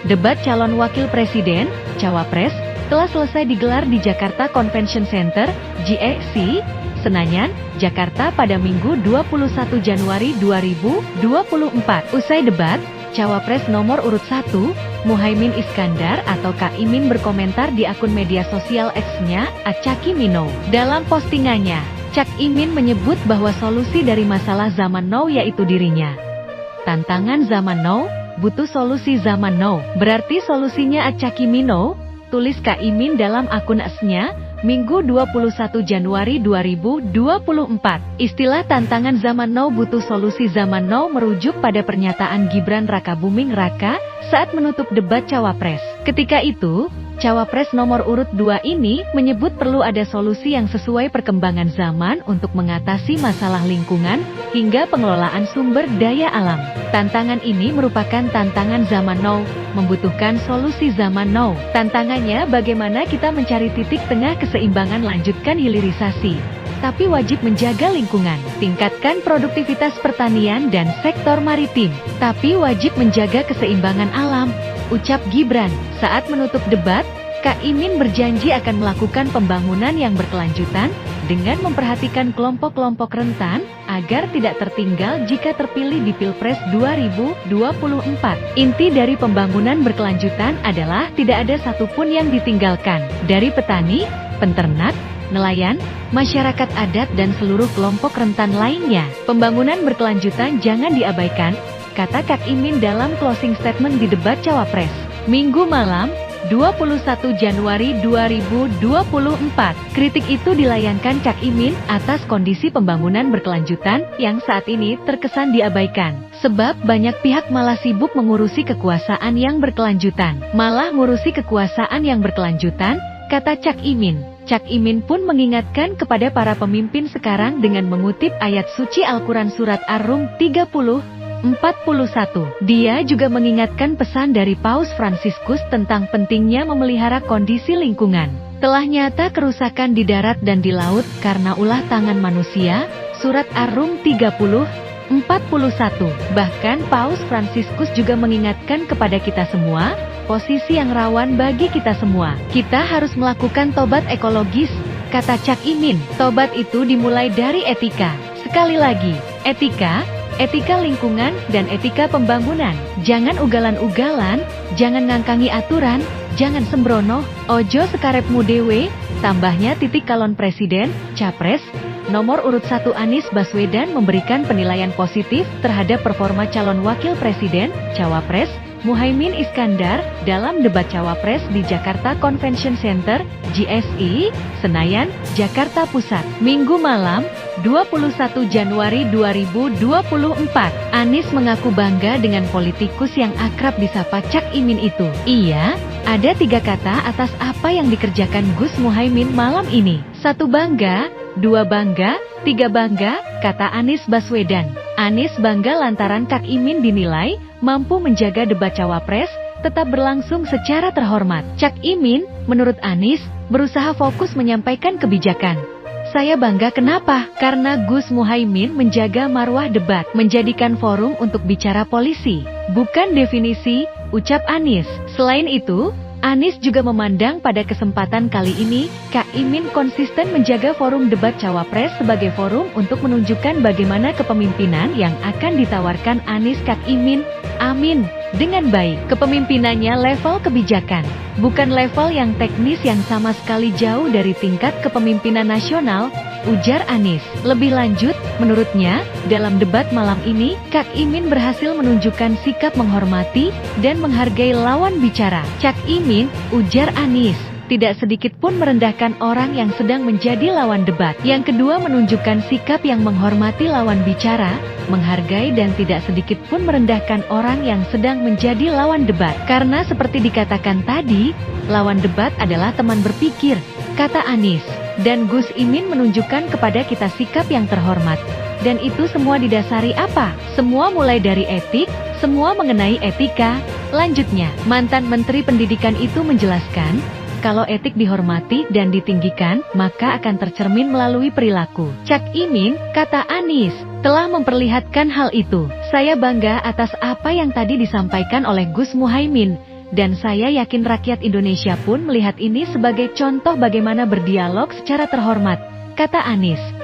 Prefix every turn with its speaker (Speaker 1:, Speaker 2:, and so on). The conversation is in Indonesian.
Speaker 1: Debat calon wakil presiden, cawapres, telah selesai digelar di Jakarta Convention Center, GEC, Senayan, Jakarta pada Minggu 21 Januari 2024. Usai debat, cawapres nomor urut 1, Muhaimin Iskandar atau Kak Imin berkomentar di akun media sosial X-nya, @cakimino. Dalam postingannya, Cak Imin menyebut bahwa solusi dari masalah zaman now yaitu dirinya. Tantangan zaman now, butuh solusi zaman now. Berarti solusinya @cakimino, tulis Kak Imin dalam akun X-nya, Minggu 21 Januari 2024. Istilah tantangan zaman now butuh solusi zaman now merujuk pada pernyataan Gibran Rakabuming Raka saat menutup debat cawapres. Ketika itu, cawapres nomor urut 2 ini menyebut perlu ada solusi yang sesuai perkembangan zaman untuk mengatasi masalah lingkungan hingga pengelolaan sumber daya alam. Tantangan ini merupakan tantangan zaman now, membutuhkan solusi zaman now. Tantangannya bagaimana kita mencari titik tengah keseimbangan, lanjutkan hilirisasi, tapi wajib menjaga lingkungan, tingkatkan produktivitas pertanian dan sektor maritim, tapi wajib menjaga keseimbangan alam, ucap Gibran. Saat menutup debat, Kak Imin berjanji akan melakukan pembangunan yang berkelanjutan dengan memperhatikan kelompok-kelompok rentan agar tidak tertinggal jika terpilih di Pilpres 2024. Inti dari pembangunan berkelanjutan adalah tidak ada satupun yang ditinggalkan, dari petani, peternak, nelayan, masyarakat adat dan seluruh kelompok rentan lainnya. Pembangunan berkelanjutan jangan diabaikan, kata Kak Imin dalam closing statement di debat cawapres. Minggu malam, 21 Januari 2024. Kritik itu dilayangkan Cak Imin atas kondisi pembangunan berkelanjutan yang saat ini terkesan diabaikan. Sebab banyak pihak malah sibuk mengurusi kekuasaan yang berkelanjutan. Malah ngurusi kekuasaan yang berkelanjutan, kata Cak Imin. Cak Imin pun mengingatkan kepada para pemimpin sekarang dengan mengutip ayat suci Al-Quran Surat Ar-Rum 30:41. Dia juga mengingatkan pesan dari Paus Fransiskus tentang pentingnya memelihara kondisi lingkungan. Telah nyata kerusakan di darat dan di laut karena ulah tangan manusia, Surat Ar-Rum 30:41. Bahkan Paus Fransiskus juga mengingatkan kepada kita semua, posisi yang rawan bagi kita semua. Kita harus melakukan tobat ekologis, kata Cak Imin. Tobat itu dimulai dari etika. Sekali lagi, etika lingkungan, dan etika pembangunan. Jangan ugalan-ugalan, jangan ngangkangi aturan, jangan sembrono, ojo sekarepmu dewe, tambahnya. Calon presiden, capres, nomor urut 1 Anies Baswedan memberikan penilaian positif terhadap performa calon wakil presiden, cawapres, Muhaimin Iskandar dalam debat cawapres di Jakarta Convention Center, GSI, Senayan, Jakarta Pusat. Minggu malam, 21 Januari 2024. Anies mengaku bangga dengan politikus yang akrab disapa Cak Imin itu. Iya, ada 3 kata atas apa yang dikerjakan Gus Muhaimin malam ini. 1 bangga, 2 bangga, 3 bangga, kata Anies Baswedan. Anies bangga lantaran Cak Imin dinilai mampu menjaga debat cawapres tetap berlangsung secara terhormat. Cak Imin, menurut Anies, berusaha fokus menyampaikan kebijakan. Saya bangga kenapa? Karena Gus Muhaimin menjaga marwah debat, menjadikan forum untuk bicara polisi, bukan definisi, ucap Anies. Selain itu, Anies juga memandang pada kesempatan kali ini, Kak Imin konsisten menjaga forum debat cawapres sebagai forum untuk menunjukkan bagaimana kepemimpinan yang akan ditawarkan Anies Kak Imin, amin, dengan baik. Kepemimpinannya level kebijakan, bukan level yang teknis yang sama sekali jauh dari tingkat kepemimpinan nasional, ujar Anies. Lebih lanjut, menurutnya, dalam debat malam ini, Kak Imin berhasil menunjukkan sikap menghormati dan menghargai lawan bicara. Cak Imin, ujar Anies, tidak sedikit pun merendahkan orang yang sedang menjadi lawan debat. Yang kedua, menunjukkan sikap yang menghormati lawan bicara, menghargai dan tidak sedikit pun merendahkan orang yang sedang menjadi lawan debat. Karena seperti dikatakan tadi, lawan debat adalah teman berpikir, kata Anies. Dan Gus Imin menunjukkan kepada kita sikap yang terhormat. Dan itu semua didasari apa? Semua mulai dari etik, semua mengenai etika. Lanjutnya, mantan Menteri Pendidikan itu menjelaskan, kalau etik dihormati dan ditinggikan, maka akan tercermin melalui perilaku. Cak Imin, kata Anies, telah memperlihatkan hal itu. Saya bangga atas apa yang tadi disampaikan oleh Gus Muhaimin. Dan saya yakin rakyat Indonesia pun melihat ini sebagai contoh bagaimana berdialog secara terhormat, kata Anies.